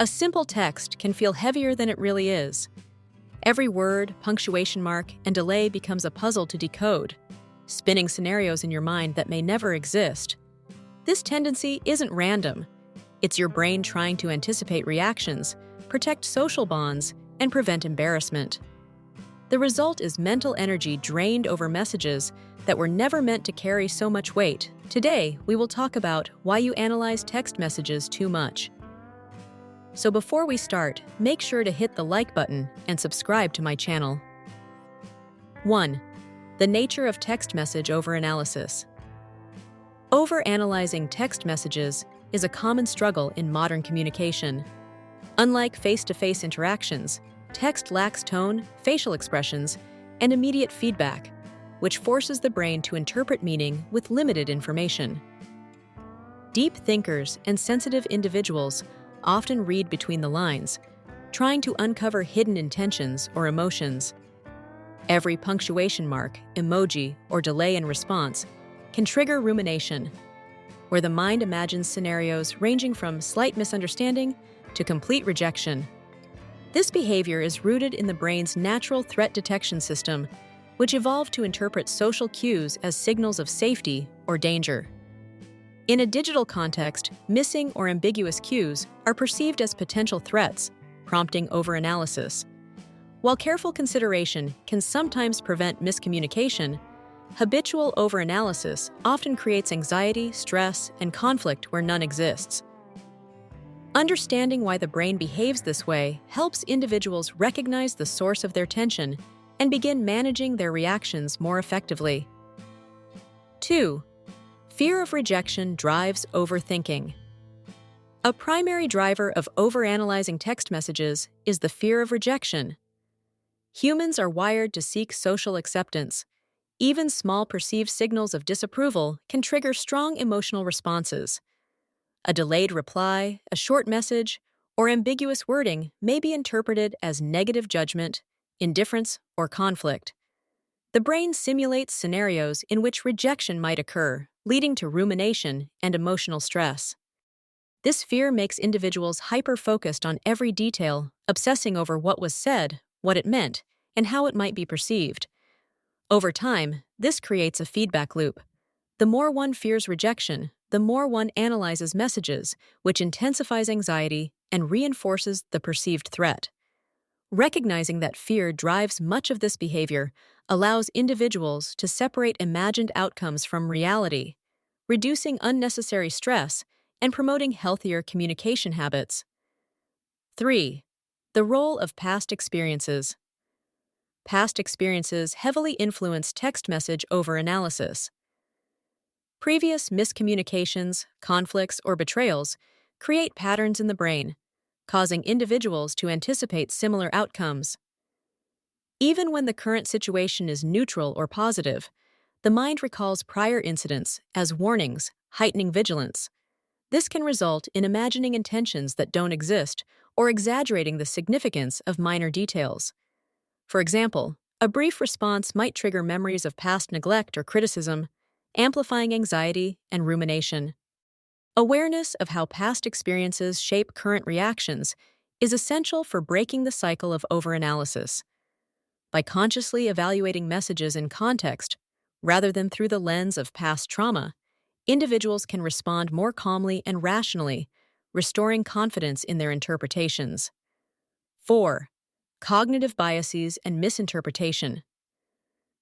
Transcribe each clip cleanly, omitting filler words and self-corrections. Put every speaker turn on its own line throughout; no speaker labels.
A simple text can feel heavier than it really is. Every word, punctuation mark, and delay becomes a puzzle to decode, spinning scenarios in your mind that may never exist. This tendency isn't random. It's your brain trying to anticipate reactions, protect social bonds, and prevent embarrassment. The result is mental energy drained over messages that were never meant to carry so much weight. Today, we will talk about why you analyze text messages too much. So before we start, make sure to hit the like button and subscribe to my channel. 1. The nature of text message overanalysis. Overanalyzing text messages is a common struggle in modern communication. Unlike face-to-face interactions, text lacks tone, facial expressions, and immediate feedback, which forces the brain to interpret meaning with limited information. Deep thinkers and sensitive individuals often read between the lines, trying to uncover hidden intentions or emotions. Every punctuation mark, emoji, or delay in response can trigger rumination, where the mind imagines scenarios ranging from slight misunderstanding to complete rejection. This behavior is rooted in the brain's natural threat detection system, which evolved to interpret social cues as signals of safety or danger. In a digital context, missing or ambiguous cues are perceived as potential threats, prompting overanalysis. While careful consideration can sometimes prevent miscommunication, habitual overanalysis often creates anxiety, stress, and conflict where none exists. Understanding why the brain behaves this way helps individuals recognize the source of their tension and begin managing their reactions more effectively. 2. Fear of rejection drives overthinking. A primary driver of overanalyzing text messages is the fear of rejection. Humans are wired to seek social acceptance. Even small perceived signals of disapproval can trigger strong emotional responses. A delayed reply, a short message, or ambiguous wording may be interpreted as negative judgment, indifference, or conflict. The brain simulates scenarios in which rejection might occur, leading to rumination and emotional stress. This fear makes individuals hyper-focused on every detail, obsessing over what was said, what it meant, and how it might be perceived. Over time, this creates a feedback loop. The more one fears rejection, the more one analyzes messages, which intensifies anxiety and reinforces the perceived threat. Recognizing that fear drives much of this behavior allows individuals to separate imagined outcomes from reality, reducing unnecessary stress and promoting healthier communication habits. 3. The role of past experiences. Past experiences heavily influence text message overanalysis. Previous miscommunications, conflicts, or betrayals create patterns in the brain, causing individuals to anticipate similar outcomes. Even when the current situation is neutral or positive, the mind recalls prior incidents as warnings, heightening vigilance. This can result in imagining intentions that don't exist or exaggerating the significance of minor details. For example, a brief response might trigger memories of past neglect or criticism, amplifying anxiety and rumination. Awareness of how past experiences shape current reactions is essential for breaking the cycle of overanalysis. By consciously evaluating messages in context, rather than through the lens of past trauma, individuals can respond more calmly and rationally, restoring confidence in their interpretations. 4. Cognitive biases and misinterpretation.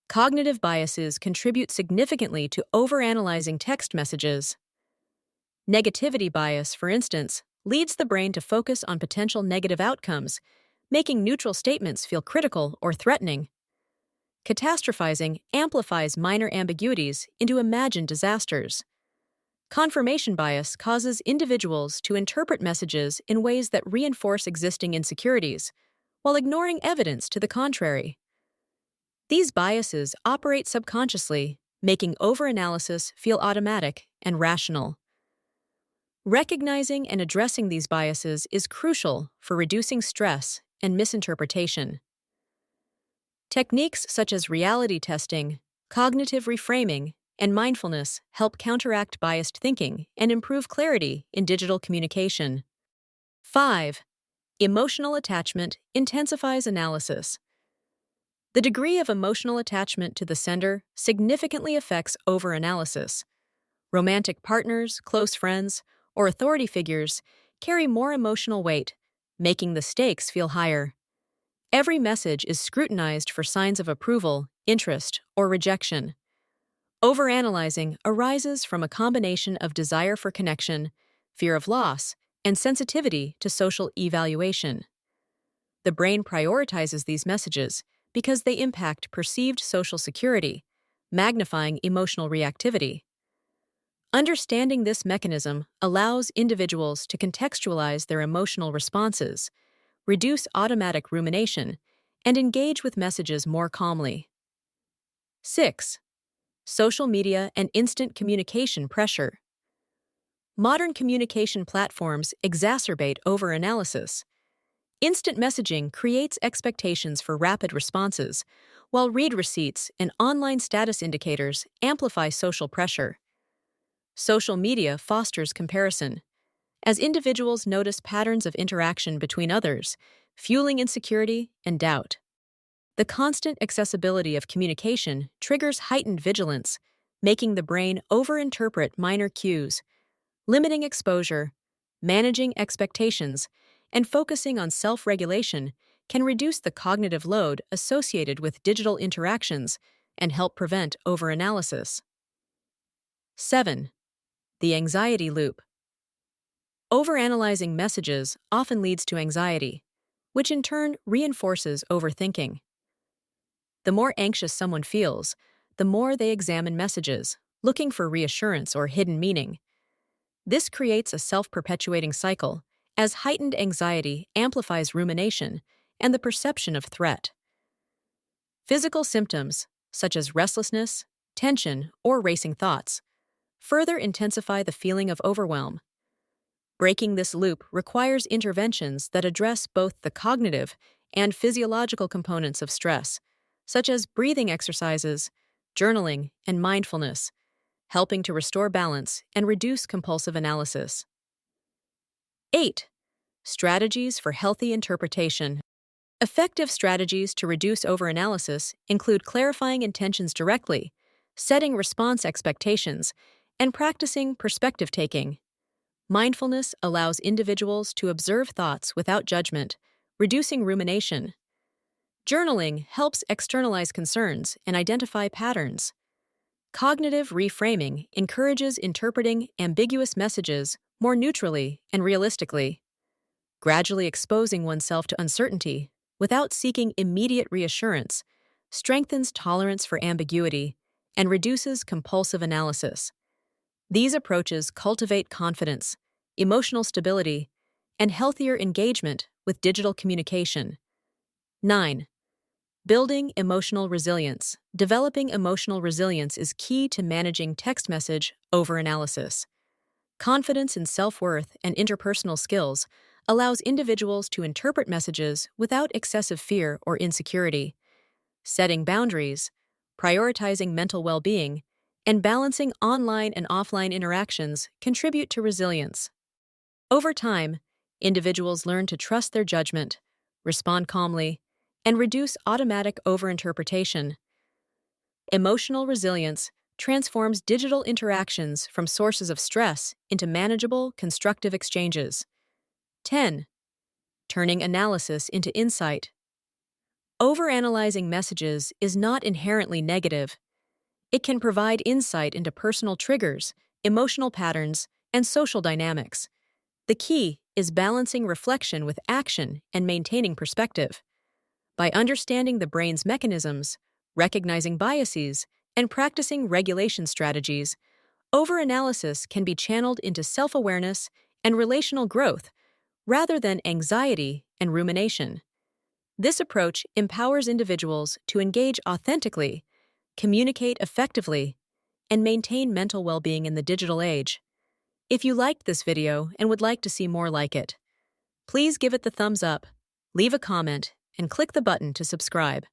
Cognitive biases contribute significantly to overanalyzing text messages. Negativity bias, for instance, leads the brain to focus on potential negative outcomes, making neutral statements feel critical or threatening. Catastrophizing amplifies minor ambiguities into imagined disasters. Confirmation bias causes individuals to interpret messages in ways that reinforce existing insecurities, while ignoring evidence to the contrary. These biases operate subconsciously, making overanalysis feel automatic and rational. Recognizing and addressing these biases is crucial for reducing stress and misinterpretation. Techniques such as reality testing, cognitive reframing, and mindfulness help counteract biased thinking and improve clarity in digital communication. 5. Emotional attachment intensifies analysis. The degree of emotional attachment to the sender significantly affects overanalysis. Romantic partners, close friends, or authority figures carry more emotional weight, making the stakes feel higher. Every message is scrutinized for signs of approval, interest, or rejection. Overanalyzing arises from a combination of desire for connection, fear of loss, and sensitivity to social evaluation. The brain prioritizes these messages because they impact perceived social security, magnifying emotional reactivity. Understanding this mechanism allows individuals to contextualize their emotional responses, reduce automatic rumination, and engage with messages more calmly. 6. Social media and instant communication pressure. Modern communication platforms exacerbate overanalysis. Instant messaging creates expectations for rapid responses, while read receipts and online status indicators amplify social pressure. Social media fosters comparison, as individuals notice patterns of interaction between others, fueling insecurity and doubt. The constant accessibility of communication triggers heightened vigilance, making the brain overinterpret minor cues. Limiting exposure, managing expectations, and focusing on self-regulation can reduce the cognitive load associated with digital interactions and help prevent overanalysis. 7. The anxiety loop. Overanalyzing messages often leads to anxiety, which in turn reinforces overthinking. The more anxious someone feels, the more they examine messages, looking for reassurance or hidden meaning. This creates a self-perpetuating cycle, as heightened anxiety amplifies rumination and the perception of threat. Physical symptoms, such as restlessness, tension, or racing thoughts, further intensify the feeling of overwhelm. Breaking this loop requires interventions that address both the cognitive and physiological components of stress, such as breathing exercises, journaling, and mindfulness, helping to restore balance and reduce compulsive analysis. 8. Strategies for healthy interpretation. Effective strategies to reduce overanalysis include clarifying intentions directly, setting response expectations, and practicing perspective taking. Mindfulness allows individuals to observe thoughts without judgment, reducing rumination. Journaling helps externalize concerns and identify patterns. Cognitive reframing encourages interpreting ambiguous messages more neutrally and realistically. Gradually exposing oneself to uncertainty without seeking immediate reassurance strengthens tolerance for ambiguity and reduces compulsive analysis. These approaches cultivate confidence, emotional stability, and healthier engagement with digital communication. 9. Building emotional resilience. Developing emotional resilience is key to managing text message overanalysis. Confidence in self-worth and interpersonal skills allows individuals to interpret messages without excessive fear or insecurity. Setting boundaries, prioritizing mental well-being, and balancing online and offline interactions contribute to resilience. Over time, individuals learn to trust their judgment, respond calmly, and reduce automatic overinterpretation. Emotional resilience transforms digital interactions from sources of stress into manageable, constructive exchanges. 10. Turning analysis into insight. Overanalyzing messages is not inherently negative. It can provide insight into personal triggers, emotional patterns, and social dynamics. The key is balancing reflection with action and maintaining perspective. By understanding the brain's mechanisms, recognizing biases, and practicing regulation strategies, overanalysis can be channeled into self-awareness and relational growth rather than anxiety and rumination. This approach empowers individuals to engage authentically, communicate effectively, and maintain mental well-being in the digital age. If you liked this video and would like to see more like it, please give it the thumbs up, leave a comment, and click the button to subscribe.